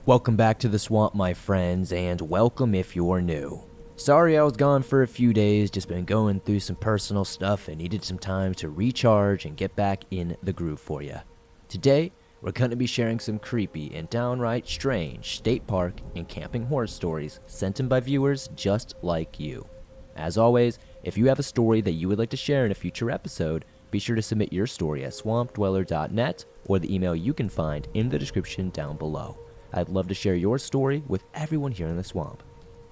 Welcome back to the swamp, my friends, and welcome if you're new. Sorry I was gone for a few days, just been going through some personal stuff and needed some time to recharge and get back in the groove for you. Today, we're going to be sharing some creepy and downright strange state park and camping horror stories sent in by viewers just like you. As always, if you have a story that you would like to share in a future episode, be sure to submit your story at swampdweller.net or the email you can find in the description down below. I'd love to share your story with everyone here in the swamp.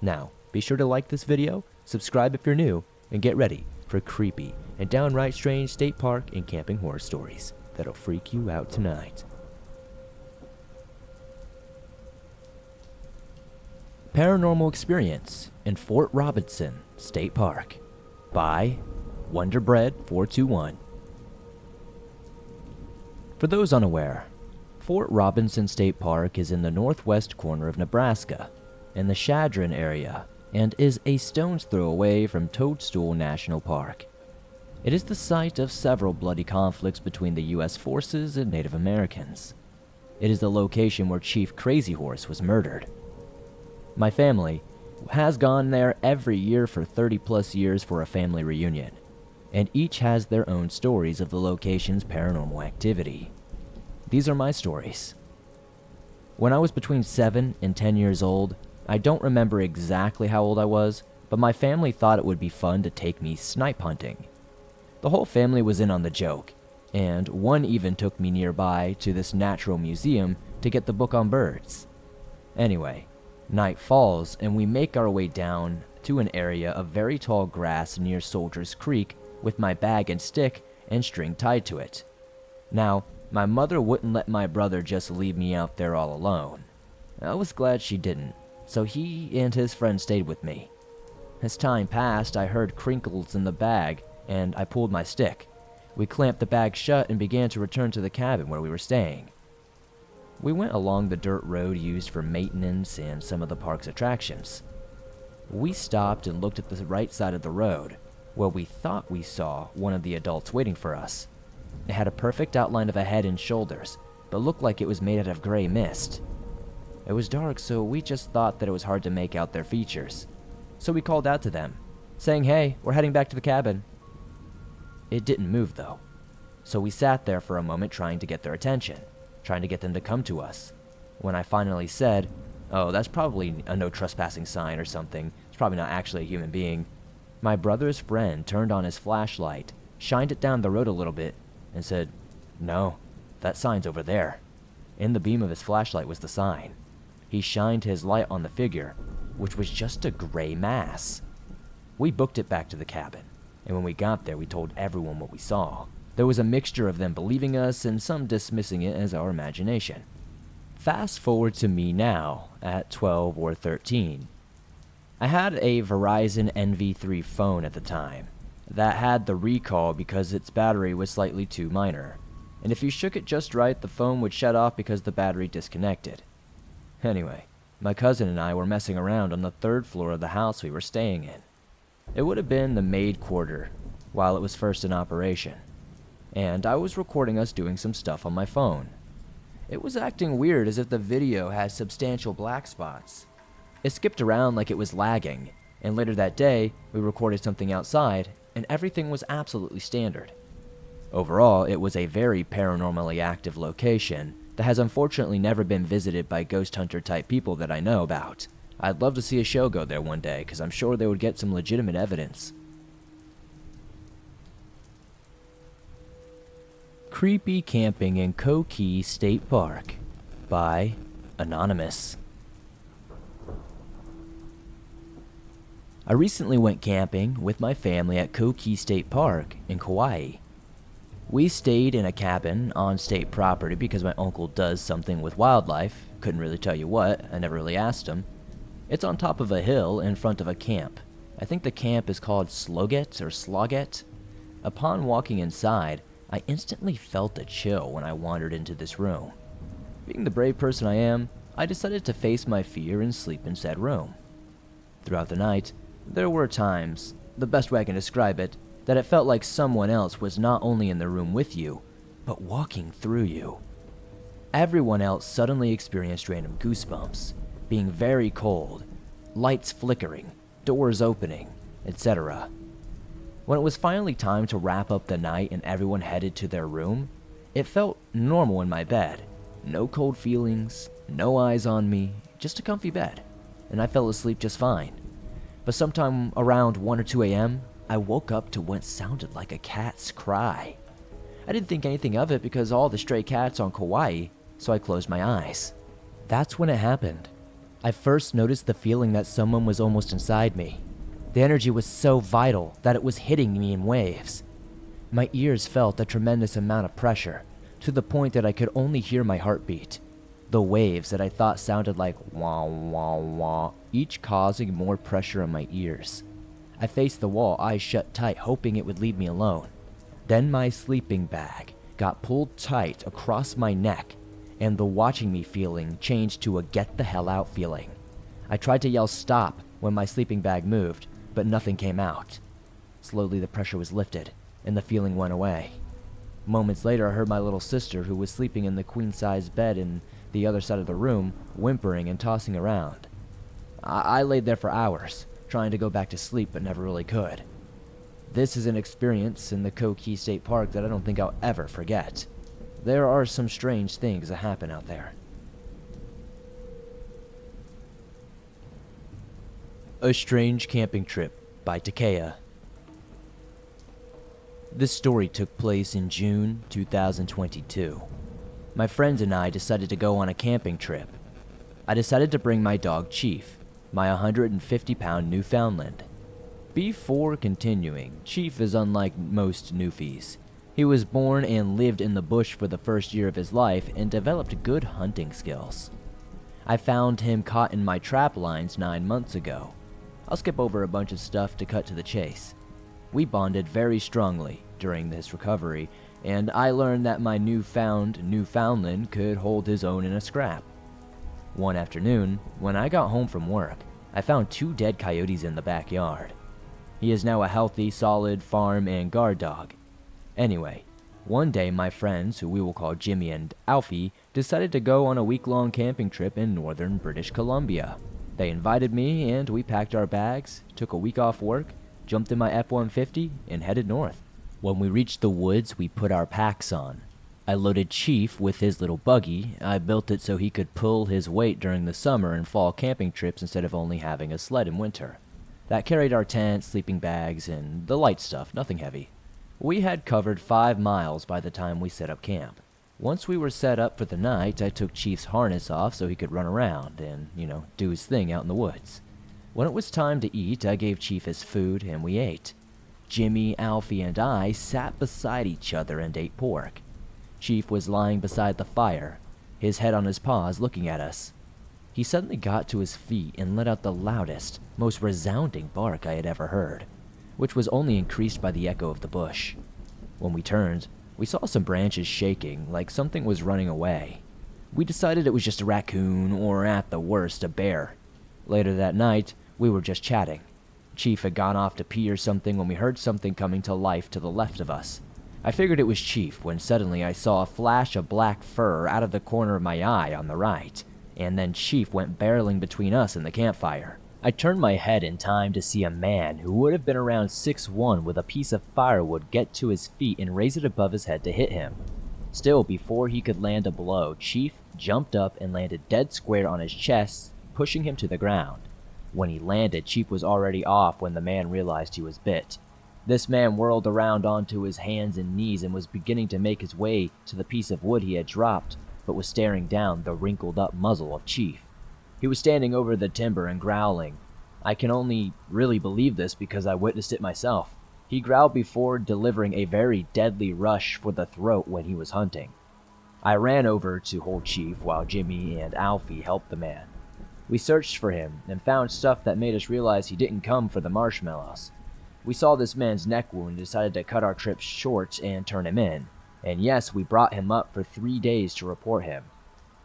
Now, be sure to like this video, subscribe if you're new, and get ready for creepy and downright strange state park and camping horror stories that'll freak you out tonight. Paranormal Experience in Fort Robinson State Park by WonderBread421. For those unaware, Fort Robinson State Park is in the northwest corner of Nebraska, in the Chadron area, and is a stone's throw away from Toadstool National Park. It is the site of several bloody conflicts between the U.S. forces and Native Americans. It is the location where Chief Crazy Horse was murdered. My family has gone there every year for 30 plus years for a family reunion, and each has their own stories of the location's paranormal activity. These are my stories. When I was between 7 and 10 years old, I don't remember exactly how old I was, but my family thought it would be fun to take me snipe hunting. The whole family was in on the joke, and one even took me nearby to this natural museum to get the book on birds. Anyway, night falls and we make our way down to an area of very tall grass near Soldiers Creek with my bag and stick and string tied to it. Now, my mother wouldn't let my brother just leave me out there all alone. I was glad she didn't, so he and his friend stayed with me. As time passed, I heard crinkles in the bag, and I pulled my stick. We clamped the bag shut and began to return to the cabin where we were staying. We went along the dirt road used for maintenance and some of the park's attractions. We stopped and looked at the right side of the road, where we thought we saw one of the adults waiting for us. It had a perfect outline of a head and shoulders, but looked like it was made out of gray mist. It was dark, so we just thought that it was hard to make out their features. So we called out to them, saying, "Hey, we're heading back to the cabin." It didn't move though, so we sat there for a moment trying to get their attention, trying to get them to come to us. When I finally said, "Oh, that's probably a no trespassing sign or something, it's probably not actually a human being," my brother's friend turned on his flashlight, shined it down the road a little bit, and said, "No, that sign's over there." In the beam of his flashlight was the sign. He shined his light on the figure, which was just a gray mass. We booked it back to the cabin, and when we got there, we told everyone what we saw. There was a mixture of them believing us and some dismissing it as our imagination. Fast forward to me now, at 12 or 13. I had a Verizon NV3 phone at the time that had the recall because its battery was slightly too minor, and if you shook it just right, the phone would shut off because the battery disconnected. Anyway, my cousin and I were messing around on the 3rd floor of the house we were staying in. It would have been the maid quarter while it was first in operation, and I was recording us doing some stuff on my phone. It was acting weird as if the video had substantial black spots. It skipped around like it was lagging, and later that day, we recorded something outside, and everything was absolutely standard. Overall, it was a very paranormally active location that has unfortunately never been visited by ghost hunter type people that I know about. I'd love to see a show go there one day, because I'm sure they would get some legitimate evidence. Creepy Camping in Kokee State Park by Anonymous. I recently went camping with my family at Kokee State Park in Kauai. We stayed in a cabin on state property because my uncle does something with wildlife. Couldn't really tell you what, I never really asked him. It's on top of a hill in front of a camp. I think the camp is called Sloget or Sloget. Upon walking inside, I instantly felt a chill when I wandered into this room. Being the brave person I am, I decided to face my fear and sleep in said room. Throughout the night, there were times, the best way I can describe it, that it felt like someone else was not only in the room with you, but walking through you. Everyone else suddenly experienced random goosebumps, being very cold, lights flickering, doors opening, etc. When it was finally time to wrap up the night and everyone headed to their room, it felt normal in my bed. No cold feelings, no eyes on me, just a comfy bed, and I fell asleep just fine. But sometime around 1 or 2 a.m., I woke up to what sounded like a cat's cry. I didn't think anything of it because all the stray cats on Kauai, so I closed my eyes. That's when it happened. I first noticed the feeling that someone was almost inside me. The energy was so vital that it was hitting me in waves. My ears felt a tremendous amount of pressure, to the point that I could only hear my heartbeat. The waves that I thought sounded like wah wah wah, each causing more pressure on my ears. I faced the wall, eyes shut tight, hoping it would leave me alone. Then my sleeping bag got pulled tight across my neck, and the watching me feeling changed to a get the hell out feeling. I tried to yell stop when my sleeping bag moved, but nothing came out. Slowly the pressure was lifted, and the feeling went away. Moments later, I heard my little sister, who was sleeping in the queen-size bed in the other side of the room, whimpering and tossing around. I laid there for hours, trying to go back to sleep, but never really could. This is an experience in the Kokee State Park that I don't think I'll ever forget. There are some strange things that happen out there. A Strange Camping Trip by Takaya. This story took place in June 2022. My friends and I decided to go on a camping trip. I decided to bring my dog Chief, my 150-pound Newfoundland. Before continuing, Chief is unlike most Newfies. He was born and lived in the bush for the first year of his life and developed good hunting skills. I found him caught in my trap lines 9 months ago. I'll skip over a bunch of stuff to cut to the chase. We bonded very strongly during this recovery, and I learned that my newfound Newfoundland could hold his own in a scrap. One afternoon, when I got home from work, I found 2 dead coyotes in the backyard. He is now a healthy, solid farm and guard dog. Anyway, one day my friends, who we will call Jimmy and Alfie, decided to go on a week-long camping trip in northern British Columbia. They invited me and we packed our bags, took a week off work, jumped in my F-150, and headed north. When we reached the woods, we put our packs on. I loaded Chief with his little buggy. I built it so he could pull his weight during the summer and fall camping trips instead of only having a sled in winter. That carried our tent, sleeping bags, and the light stuff, nothing heavy. We had covered 5 miles by the time we set up camp. Once we were set up for the night, I took Chief's harness off so he could run around and, do his thing out in the woods. When it was time to eat, I gave Chief his food and we ate. Jimmy, Alfie, and I sat beside each other and ate pork. Chief was lying beside the fire, his head on his paws looking at us. He suddenly got to his feet and let out the loudest, most resounding bark I had ever heard, which was only increased by the echo of the bush. When we turned, we saw some branches shaking, like something was running away. We decided it was just a raccoon, or at the worst, a bear. Later that night, we were just chatting. Chief had gone off to pee or something when we heard something coming to life to the left of us. I figured it was Chief when suddenly I saw a flash of black fur out of the corner of my eye on the right, and then Chief went barreling between us and the campfire. I turned my head in time to see a man who would have been around 6'1" with a piece of firewood get to his feet and raise it above his head to hit him. Still, before he could land a blow, Chief jumped up and landed dead square on his chest, pushing him to the ground. When he landed, Chief was already off when the man realized he was bit. This man whirled around onto his hands and knees and was beginning to make his way to the piece of wood he had dropped, but was staring down the wrinkled-up muzzle of Chief. He was standing over the timber and growling. I can only really believe this because I witnessed it myself. He growled before delivering a very deadly rush for the throat when he was hunting. I ran over to hold Chief while Jimmy and Alfie helped the man. We searched for him and found stuff that made us realize he didn't come for the marshmallows. We saw this man's neck wound and decided to cut our trip short and turn him in. And yes, we brought him up for 3 days to report him.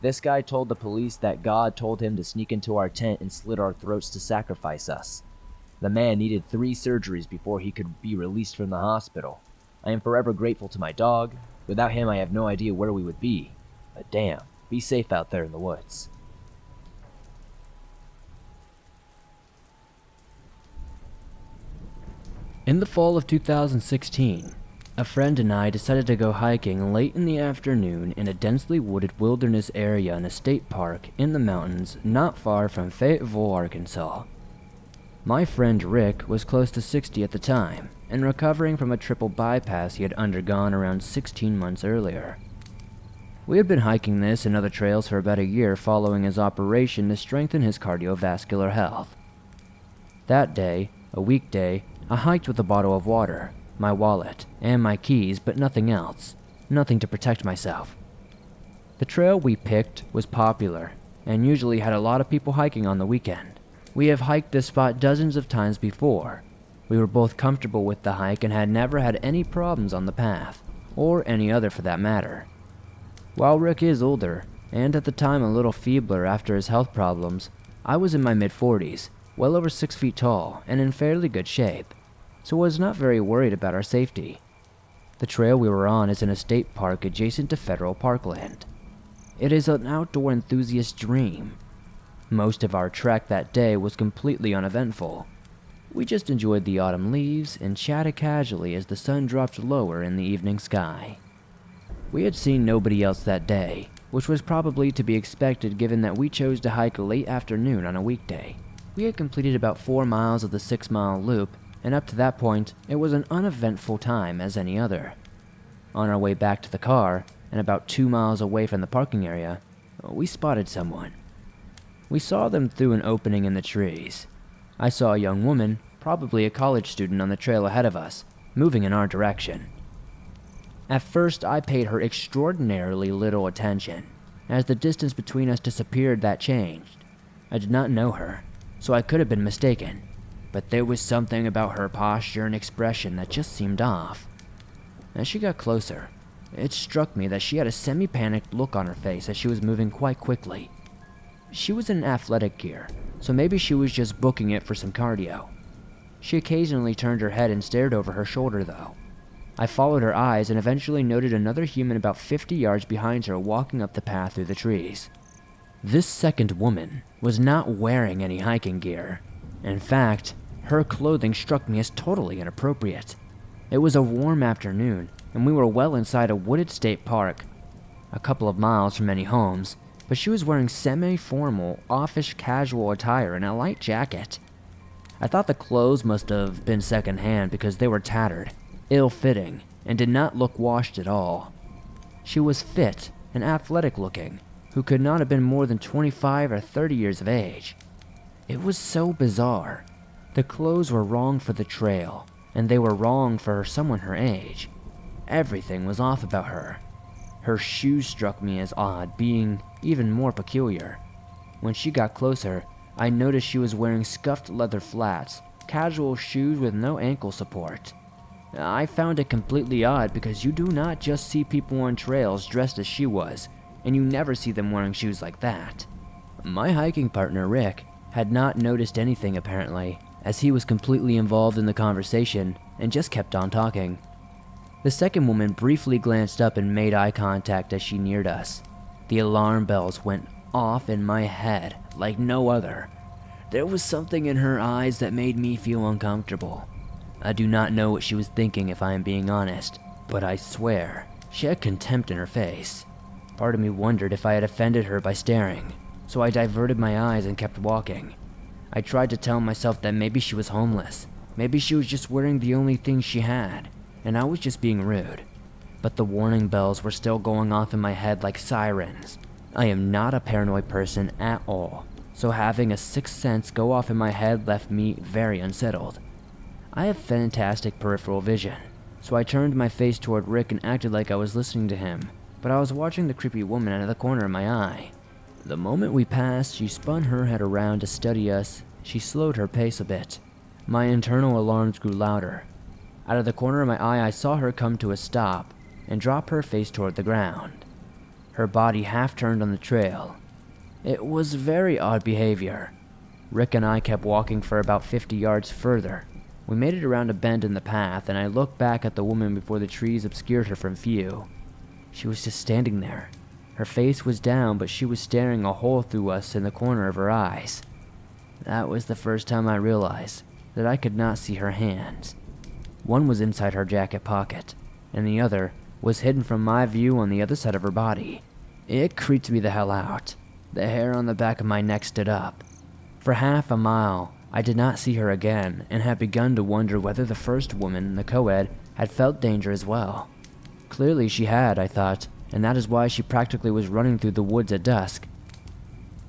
This guy told the police that God told him to sneak into our tent and slit our throats to sacrifice us. The man needed 3 surgeries before he could be released from the hospital. I am forever grateful to my dog. Without him, I have no idea where we would be. But damn, Be safe out there in the woods. In the fall of 2016, a friend and I decided to go hiking late in the afternoon in a densely wooded wilderness area in a state park in the mountains not far from Fayetteville, Arkansas. My friend Rick was close to 60 at the time and recovering from a triple bypass he had undergone around 16 months earlier. We had been hiking this and other trails for about a year following his operation to strengthen his cardiovascular health. That day, a weekday, I hiked with a bottle of water, my wallet, and my keys, but nothing else. Nothing to protect myself. The trail we picked was popular, and usually had a lot of people hiking on the weekend. We have hiked this spot dozens of times before. We were both comfortable with the hike and had never had any problems on the path, or any other for that matter. While Rick is older, and at the time a little feebler after his health problems, I was in my mid-40s, well over 6 feet tall, and in fairly good shape, so was not very worried about our safety. The trail we were on is in a state park adjacent to federal parkland. It is an outdoor enthusiast's dream. Most of our trek that day was completely uneventful. We just enjoyed the autumn leaves and chatted casually as the sun dropped lower in the evening sky. We had seen nobody else that day, which was probably to be expected given that we chose to hike late afternoon on a weekday. We had completed about 4 miles of the 6-mile loop, and up to that point, it was an uneventful time as any other. On our way back to the car, and about 2 miles away from the parking area, we spotted someone. We saw them through an opening in the trees. I saw a young woman, probably a college student on the trail ahead of us, moving in our direction. At first, I paid her extraordinarily little attention. As the distance between us disappeared, that changed. I did not know her, so I could have been mistaken, but there was something about her posture and expression that just seemed off. As she got closer, it struck me that she had a semi-panicked look on her face as she was moving quite quickly. She was in athletic gear, so maybe she was just booking it for some cardio. She occasionally turned her head and stared over her shoulder though. I followed her eyes and eventually noted another human about 50 yards behind her walking up the path through the trees. This second woman was not wearing any hiking gear. In fact, her clothing struck me as totally inappropriate. It was a warm afternoon, and we were well inside a wooded state park, a couple of miles from any homes, but she was wearing semi-formal, offish casual attire and a light jacket. I thought the clothes must have been second-hand because they were tattered, ill-fitting, and did not look washed at all. She was fit and athletic-looking, who could not have been more than 25 or 30 years of age. It was so bizarre. The clothes were wrong for the trail, and they were wrong for someone her age. Everything was off about her. Her shoes struck me as odd, being even more peculiar. When she got closer, I noticed she was wearing scuffed leather flats, casual shoes with no ankle support. I found it completely odd because you do not just see people on trails dressed as she was, and you never see them wearing shoes like that. My hiking partner, Rick, had not noticed anything apparently, as he was completely involved in the conversation and just kept on talking. The second woman briefly glanced up and made eye contact as she neared us. The alarm bells went off in my head like no other. There was something in her eyes that made me feel uncomfortable. I do not know what she was thinking if I am being honest, but I swear, she had contempt in her face. Part of me wondered if I had offended her by staring, so I diverted my eyes and kept walking. I tried to tell myself that maybe she was homeless, maybe she was just wearing the only thing she had, and I was just being rude. But the warning bells were still going off in my head like sirens. I am not a paranoid person at all, so having a sixth sense go off in my head left me very unsettled. I have fantastic peripheral vision, so I turned my face toward Rick and acted like I was listening to him, but I was watching the creepy woman out of the corner of my eye. The moment we passed, she spun her head around to study us. She slowed her pace a bit. My internal alarms grew louder. Out of the corner of my eye, I saw her come to a stop and drop her face toward the ground. Her body half turned on the trail. It was very odd behavior. Rick and I kept walking for about 50 yards further. We made it around a bend in the path, and I looked back at the woman before the trees obscured her from view. She was just standing there, Her face was down, but she was staring a hole through us in the corner of her eyes. That was the first time I realized that I could not see her hands. One was inside her jacket pocket, and the other was hidden from my view on the other side of her body. It creeped me the hell out. The hair on the back of my neck stood up. For half a mile, I did not see her again, and had begun to wonder whether the first woman, the co-ed, had felt danger as well. Clearly she had, I thought, and that is why she practically was running through the woods at dusk.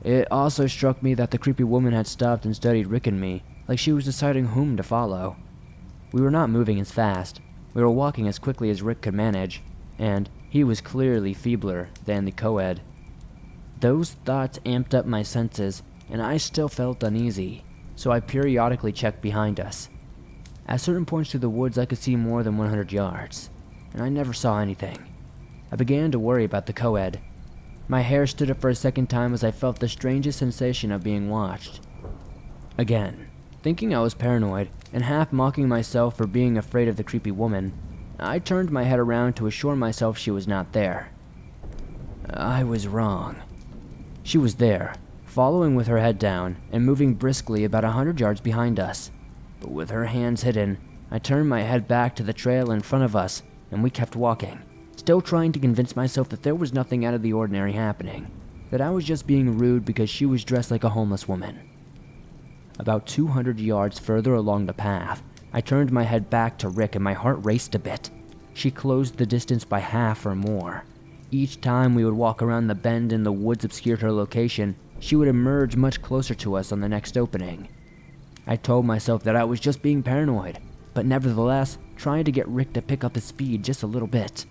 It also struck me that the creepy woman had stopped and studied Rick and me, like she was deciding whom to follow. We were not moving as fast. We were walking as quickly as Rick could manage, and he was clearly feebler than the co-ed. Those thoughts amped up my senses, and I still felt uneasy, so I periodically checked behind us. At certain points through the woods I could see more than 100 yards, and I never saw anything. I began to worry about the co-ed. My hair stood up for a second time as I felt the strangest sensation of being watched. Again, thinking I was paranoid, and half mocking myself for being afraid of the creepy woman, I turned my head around to assure myself she was not there. I was wrong. She was there, following with her head down, and moving briskly about 100 yards behind us. But with her hands hidden, I turned my head back to the trail in front of us, and we kept walking, still trying to convince myself that there was nothing out of the ordinary happening, that I was just being rude because she was dressed like a homeless woman. About 200 yards further along the path, I turned my head back to Rick and my heart raced a bit. She closed the distance by half or more. Each time we would walk around the bend and the woods obscured her location, she would emerge much closer to us on the next opening. I told myself that I was just being paranoid, but nevertheless trying to get Rick to pick up his speed just a little bit.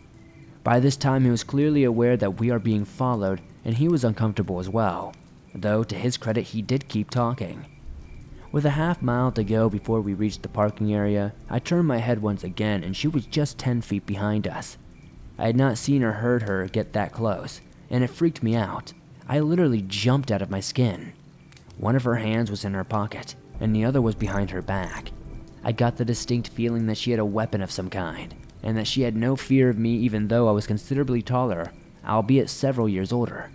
By this time he was clearly aware that we are being followed, and he was uncomfortable as well, though to his credit he did keep talking. With a half mile to go before we reached the parking area, I turned my head once again and she was just 10 feet behind us. I had not seen or heard her get that close, and it freaked me out. I literally jumped out of my skin. One of her hands was in her pocket, and the other was behind her back. I got the distinct feeling that she had a weapon of some kind, and that she had no fear of me even though I was considerably taller, albeit several years older.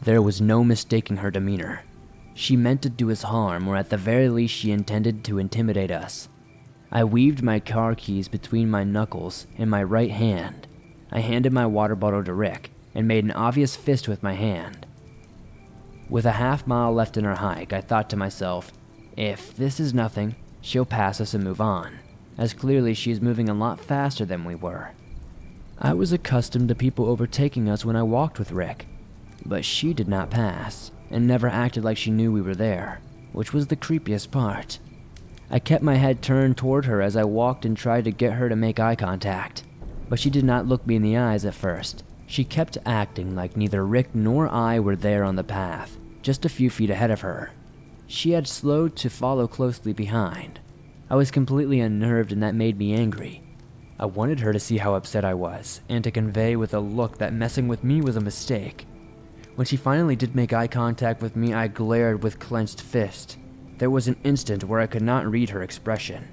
There was no mistaking her demeanor. She meant to do us harm, or at the very least she intended to intimidate us. I weaved my car keys between my knuckles in my right hand. I handed my water bottle to Rick, and made an obvious fist with my hand. With a half mile left in our hike, I thought to myself, if this is nothing, she'll pass us and move on, as clearly she is moving a lot faster than we were. I was accustomed to people overtaking us when I walked with Rick, but she did not pass, and never acted like she knew we were there, which was the creepiest part. I kept my head turned toward her as I walked and tried to get her to make eye contact, but she did not look me in the eyes at first. She kept acting like neither Rick nor I were there on the path, just a few feet ahead of her. She had slowed to follow closely behind. I was completely unnerved and that made me angry. I wanted her to see how upset I was, and to convey with a look that messing with me was a mistake. When she finally did make eye contact with me, I glared with clenched fist. There was an instant where I could not read her expression.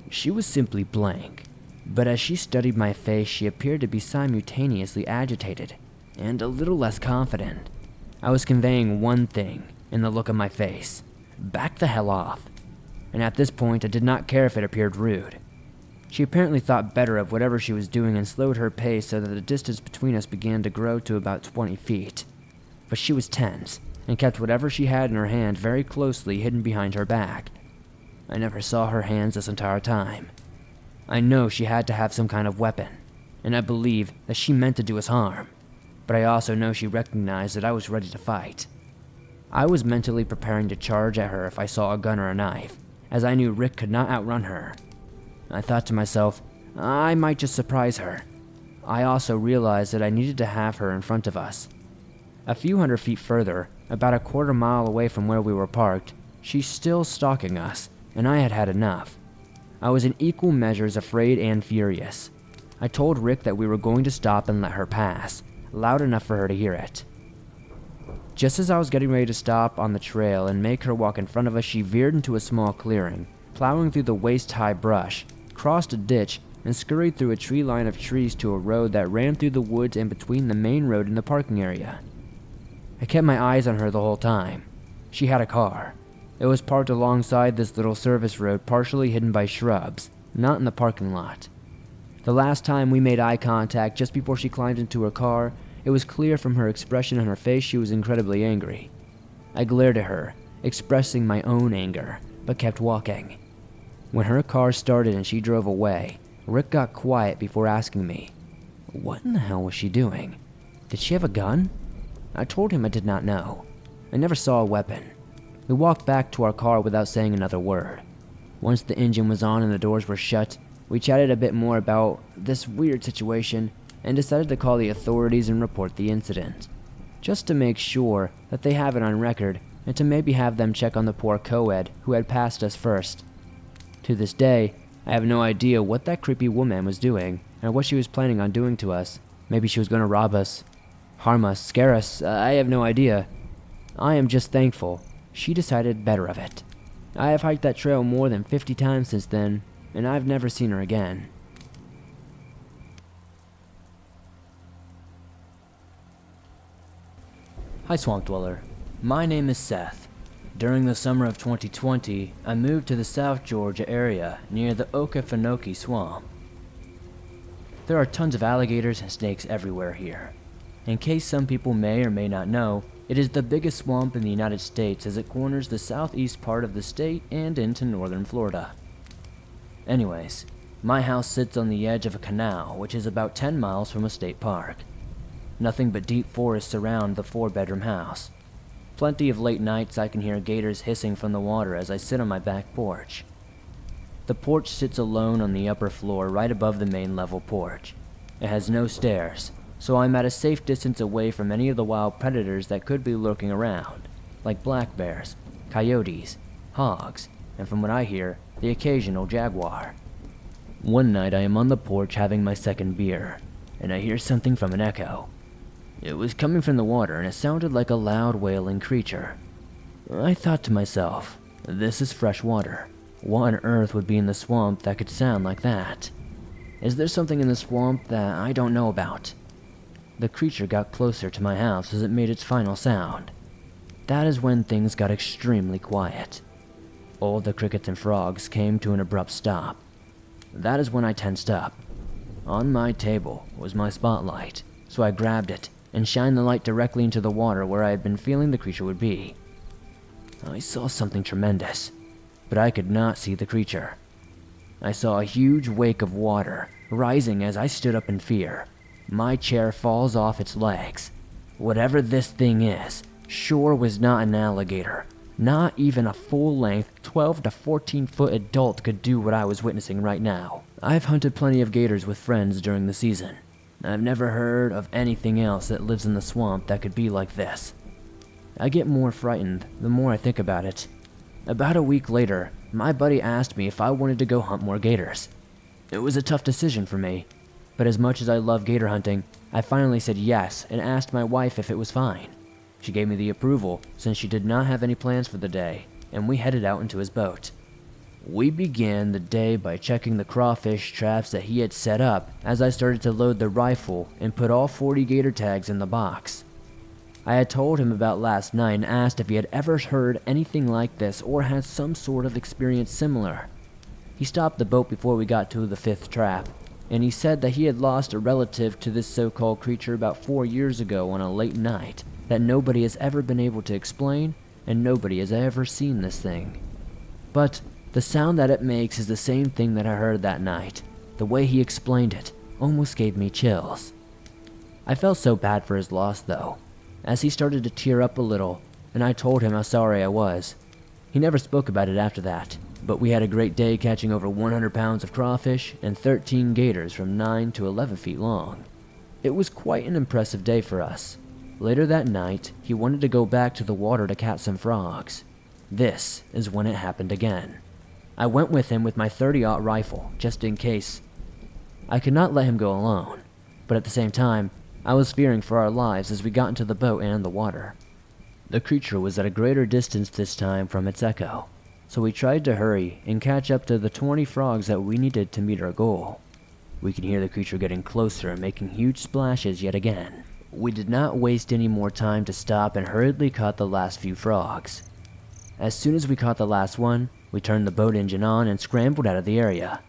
She was simply blank, but as she studied my face, she appeared to be simultaneously agitated and a little less confident. I was conveying one thing in the look of my face: back the hell off. And at this point, I did not care if it appeared rude. She apparently thought better of whatever she was doing and slowed her pace so that the distance between us began to grow to about 20 feet. But she was tense, and kept whatever she had in her hand very closely hidden behind her back. I never saw her hands this entire time. I know she had to have some kind of weapon, and I believe that she meant to do us harm, but I also know she recognized that I was ready to fight. I was mentally preparing to charge at her if I saw a gun or a knife, as I knew Rick could not outrun her. I thought to myself, I might just surprise her. I also realized that I needed to have her in front of us. A few hundred feet further, about a quarter mile away from where we were parked, she's still stalking us, and I had had enough. I was in equal measures afraid and furious. I told Rick that we were going to stop and let her pass, loud enough for her to hear it. Just as I was getting ready to stop on the trail and make her walk in front of us, she veered into a small clearing, plowing through the waist-high brush, crossed a ditch, and scurried through a tree line of trees to a road that ran through the woods and between the main road and the parking area. I kept my eyes on her the whole time. She had a car. It was parked alongside this little service road, partially hidden by shrubs, not in the parking lot. The last time we made eye contact just before she climbed into her car, it was clear from her expression on her face she was incredibly angry. I glared at her, expressing my own anger, but kept walking. When her car started and she drove away, Rick got quiet before asking me, what in the hell was she doing? Did she have a gun? I told him I did not know. I never saw a weapon. We walked back to our car without saying another word. Once the engine was on and the doors were shut, we chatted a bit more about this weird situation and decided to call the authorities and report the incident, just to make sure that they have it on record and to maybe have them check on the poor co-ed who had passed us first. To this day, I have no idea what that creepy woman was doing or what she was planning on doing to us. Maybe she was going to rob us, harm us, scare us, I have no idea. I am just thankful she decided better of it. I have hiked that trail more than 50 times since then, and I've never seen her again. Hi Swamp Dweller, my name is Seth. During the summer of 2020, I moved to the South Georgia area near the Okefenokee Swamp. There are tons of alligators and snakes everywhere here. In case some people may or may not know, it is the biggest swamp in the United States as it corners the southeast part of the state and into northern Florida. Anyways, my house sits on the edge of a canal which is about 10 miles from a state park. Nothing but deep forests surround the 4-bedroom house. Plenty of late nights I can hear gators hissing from the water as I sit on my back porch. The porch sits alone on the upper floor right above the main level porch. It has no stairs, so I'm at a safe distance away from any of the wild predators that could be lurking around, like black bears, coyotes, hogs, and from what I hear, the occasional jaguar. One night I am on the porch having my second beer, and I hear something from an echo. It was coming from the water and it sounded like a loud wailing creature. I thought to myself, this is fresh water. What on earth would be in the swamp that could sound like that? Is there something in the swamp that I don't know about? The creature got closer to my house as it made its final sound. That is when things got extremely quiet. All the crickets and frogs came to an abrupt stop. That is when I tensed up. On my table was my spotlight, so I grabbed it and shined the light directly into the water where I had been feeling the creature would be. I saw something tremendous, but I could not see the creature. I saw a huge wake of water rising as I stood up in fear. My chair falls off its legs. Whatever this thing is, sure was not an alligator. Not even a full-length 12 to 14 foot adult could do what I was witnessing right now. I've hunted plenty of gators with friends during the season. I've never heard of anything else that lives in the swamp that could be like this. I get more frightened the more I think about it. About a week later, my buddy asked me if I wanted to go hunt more gators. It was a tough decision for me, but as much as I love gator hunting, I finally said yes and asked my wife if it was fine. She gave me the approval since she did not have any plans for the day, and we headed out into his boat. We began the day by checking the crawfish traps that he had set up as I started to load the rifle and put all 40 gator tags in the box. I had told him about last night and asked if he had ever heard anything like this or had some sort of experience similar. He stopped the boat before we got to the 5th trap, and he said that he had lost a relative to this so-called creature about 4 years ago on a late night that nobody has ever been able to explain, and nobody has ever seen this thing. But the sound that it makes is the same thing that I heard that night. The way he explained it almost gave me chills. I felt so bad for his loss though, as he started to tear up a little, and I told him how sorry I was. He never spoke about it after that, but we had a great day catching over 100 pounds of crawfish and 13 gators from 9 to 11 feet long. It was quite an impressive day for us. Later that night, he wanted to go back to the water to catch some frogs. This is when it happened again. I went with him with my .30-aught rifle, just in case. I could not let him go alone, but at the same time, I was fearing for our lives as we got into the boat and the water. The creature was at a greater distance this time from its echo, so we tried to hurry and catch up to the 20 frogs that we needed to meet our goal. We can hear the creature getting closer and making huge splashes yet again. We did not waste any more time to stop and hurriedly caught the last few frogs. As soon as we caught the last one, we turned the boat engine on and scrambled out of the area.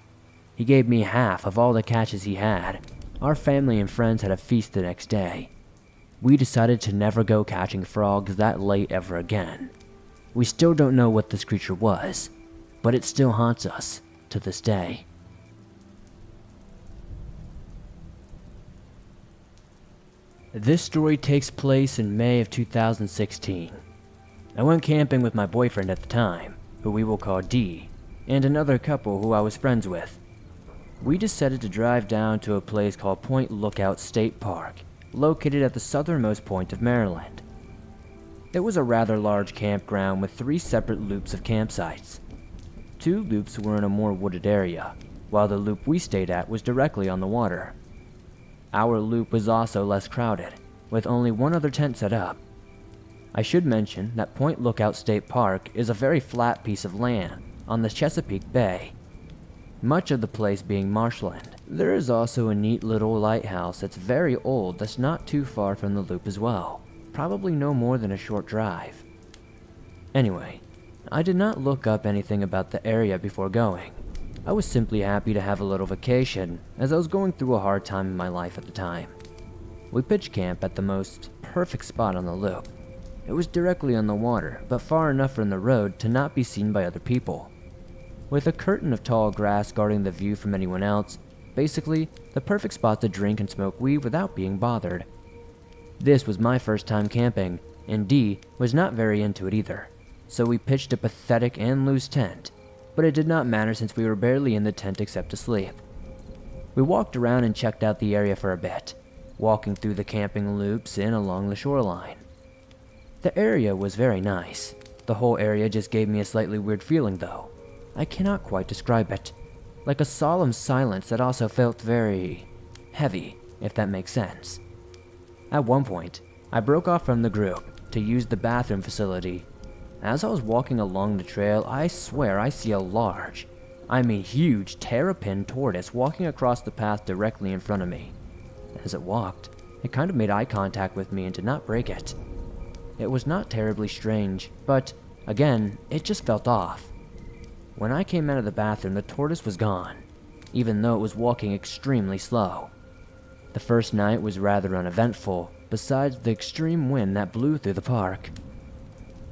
He gave me half of all the catches he had. Our family and friends had a feast the next day. We decided to never go catching frogs that late ever again. We still don't know what this creature was, but it still haunts us to this day. This story takes place in May of 2016. I went camping with my boyfriend at the time, who we will call D, and another couple who I was friends with. We decided to drive down to a place called Point Lookout State Park, located at the southernmost point of Maryland. It was a rather large campground with 3 separate loops of campsites. 2 loops were in a more wooded area, while the loop we stayed at was directly on the water. Our loop was also less crowded, with only one other tent set up. I should mention that Point Lookout State Park is a very flat piece of land on the Chesapeake Bay, much of the place being marshland. There is also a neat little lighthouse that's very old that's not too far from the loop as well, probably no more than a short drive. Anyway, I did not look up anything about the area before going. I was simply happy to have a little vacation, as I was going through a hard time in my life at the time. We pitched camp at the most perfect spot on the loop. It was directly on the water, but far enough from the road to not be seen by other people. With a curtain of tall grass guarding the view from anyone else, basically, the perfect spot to drink and smoke weed without being bothered. This was my first time camping, and D was not very into it either, so we pitched a pathetic and loose tent. But it did not matter since we were barely in the tent except to sleep. We walked around and checked out the area for a bit, walking through the camping loops and along the shoreline. The area was very nice. The whole area just gave me a slightly weird feeling though. I cannot quite describe it. Like a solemn silence that also felt very heavy, if that makes sense. At one point, I broke off from the group to use the bathroom facility. As I was walking along the trail, I swear I see a large, huge terrapin tortoise walking across the path directly in front of me. As it walked, it kind of made eye contact with me and did not break it. It was not terribly strange, but again, it just felt off. When I came out of the bathroom, the tortoise was gone, even though it was walking extremely slow. The first night was rather uneventful, besides the extreme wind that blew through the park.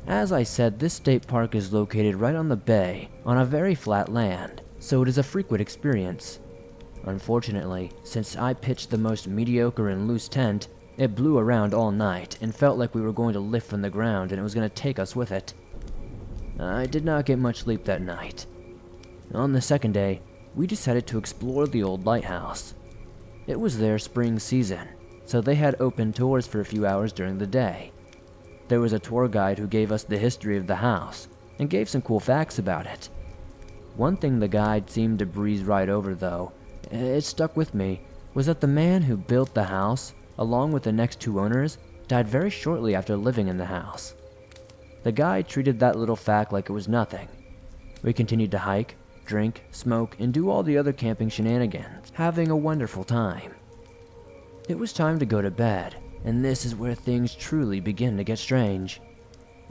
As I said, this state park is located right on the bay, on a very flat land, so it is a frequent experience. Unfortunately, since I pitched the most mediocre and loose tent, it blew around all night and felt like we were going to lift from the ground and it was going to take us with it. I did not get much sleep that night. On the second day, we decided to explore the old lighthouse. It was their spring season, so they had open tours for a few hours during the day. There was a tour guide who gave us the history of the house and gave some cool facts about it. One thing the guide seemed to breeze right over though, it stuck with me, was that the man who built the house, along with the next 2 owners, died very shortly after living in the house. The guide treated that little fact like it was nothing. We continued to hike, drink, smoke, and do all the other camping shenanigans, having a wonderful time. It was time to go to bed, and this is where things truly begin to get strange.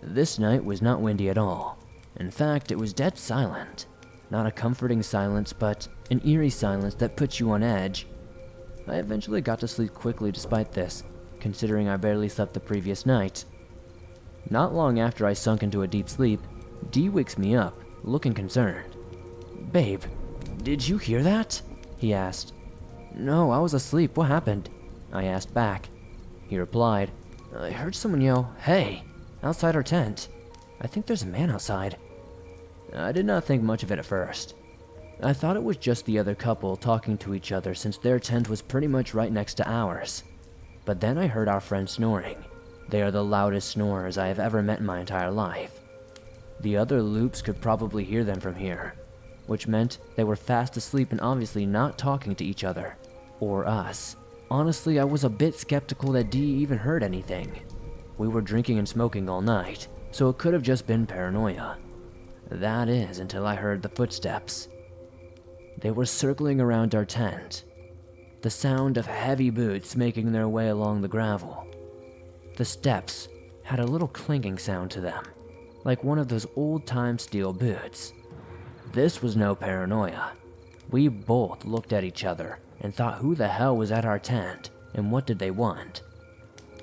This night was not windy at all. In fact, it was dead silent. Not a comforting silence, but an eerie silence that puts you on edge. I eventually got to sleep quickly despite this, considering I barely slept the previous night. Not long after I sunk into a deep sleep, D wakes me up, looking concerned. "Babe, did you hear that?" he asked. "No, I was asleep. What happened?" I asked back. He replied, "I heard someone yell, 'Hey!' outside our tent. I think there's a man outside." I did not think much of it at first. I thought it was just the other couple talking to each other since their tent was pretty much right next to ours. But then I heard our friend snoring. They are the loudest snorers I have ever met in my entire life. The other loops could probably hear them from here, which meant they were fast asleep and obviously not talking to each other, or us. Honestly, I was a bit skeptical that D even heard anything. We were drinking and smoking all night, so it could have just been paranoia. That is, until I heard the footsteps. They were circling around our tent, the sound of heavy boots making their way along the gravel. The steps had a little clinking sound to them, like one of those old-time steel boots. This was no paranoia. We both looked at each other and thought who the hell was at our tent and what did they want.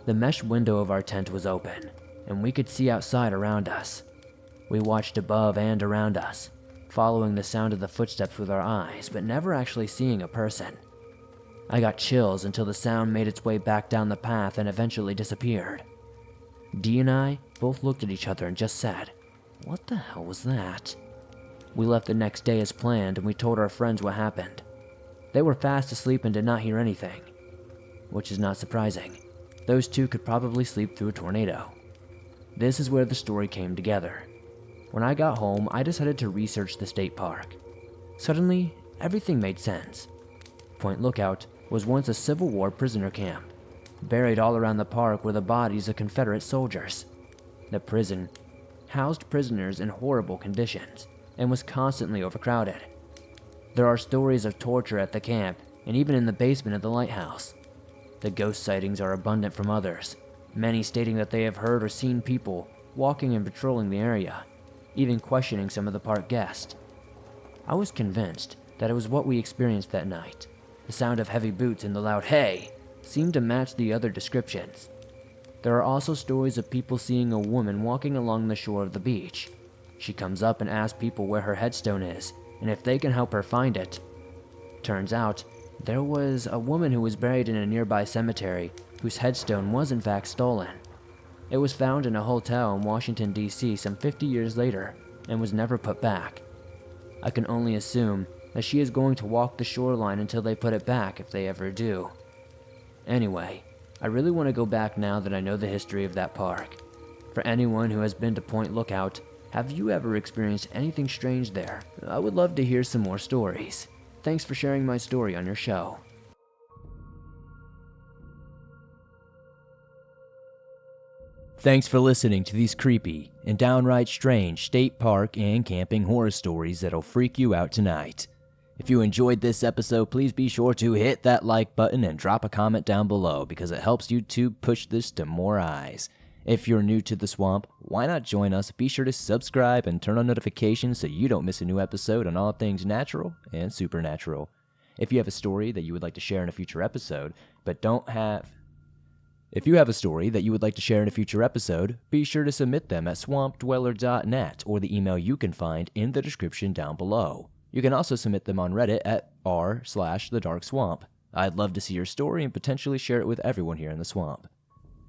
The mesh window of our tent was open, and we could see outside around us. We watched above and around us, following the sound of the footsteps with our eyes, but never actually seeing a person. I got chills until the sound made its way back down the path and eventually disappeared. Dee and I both looked at each other and just said, "What the hell was that?" We left the next day as planned and we told our friends what happened. They were fast asleep and did not hear anything, which is not surprising. Those two could probably sleep through a tornado. This is where the story came together. When I got home, I decided to research the state park. Suddenly, everything made sense. Point Lookout was once a Civil War prisoner camp. Buried all around the park were the bodies of Confederate soldiers. The prison housed prisoners in horrible conditions and was constantly overcrowded. There are stories of torture at the camp and even in the basement of the lighthouse. The ghost sightings are abundant from others, many stating that they have heard or seen people walking and patrolling the area, even questioning some of the park guests. I was convinced that it was what we experienced that night. The sound of heavy boots and the loud "hey" seemed to match the other descriptions. There are also stories of people seeing a woman walking along the shore of the beach. She comes up and asks people where her headstone is and if they can help her find it. Turns out, there was a woman who was buried in a nearby cemetery whose headstone was in fact stolen. It was found in a hotel in Washington, D.C. some 50 years later and was never put back. I can only assume that she is going to walk the shoreline until they put it back if they ever do. Anyway, I really want to go back now that I know the history of that park. For anyone who has been to Point Lookout, have you ever experienced anything strange there? I would love to hear some more stories. Thanks for sharing my story on your show. Thanks for listening to these creepy and downright strange state park and camping horror stories that'll freak you out tonight. If you enjoyed this episode, please be sure to hit that like button and drop a comment down below because it helps YouTube push this to more eyes. If you're new to the swamp, why not join us? Be sure to subscribe and turn on notifications so you don't miss a new episode on all things natural and supernatural. If you have a story that you would like to share in a future episode, If you have a story that you would like to share in a future episode, be sure to submit them at swampdweller.net or the email you can find in the description down below. You can also submit them on Reddit at r/thedarkswamp. I'd love to see your story and potentially share it with everyone here in the swamp.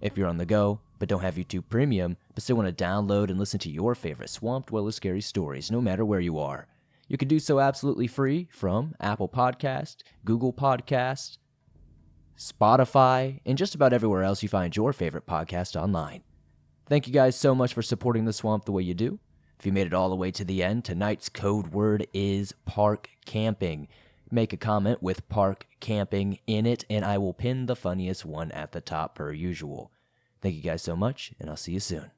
If you're on the go, but don't have YouTube Premium, but still want to download and listen to your favorite Swamp Dweller scary stories no matter where you are, you can do so absolutely free from Apple Podcasts, Google Podcasts, Spotify, and just about everywhere else you find your favorite podcast online. Thank you guys so much for supporting the swamp the way you do. If you made it all the way to the end, tonight's code word is park camping. Make a comment with park camping in it, and I will pin the funniest one at the top per usual. Thank you guys so much, and I'll see you soon.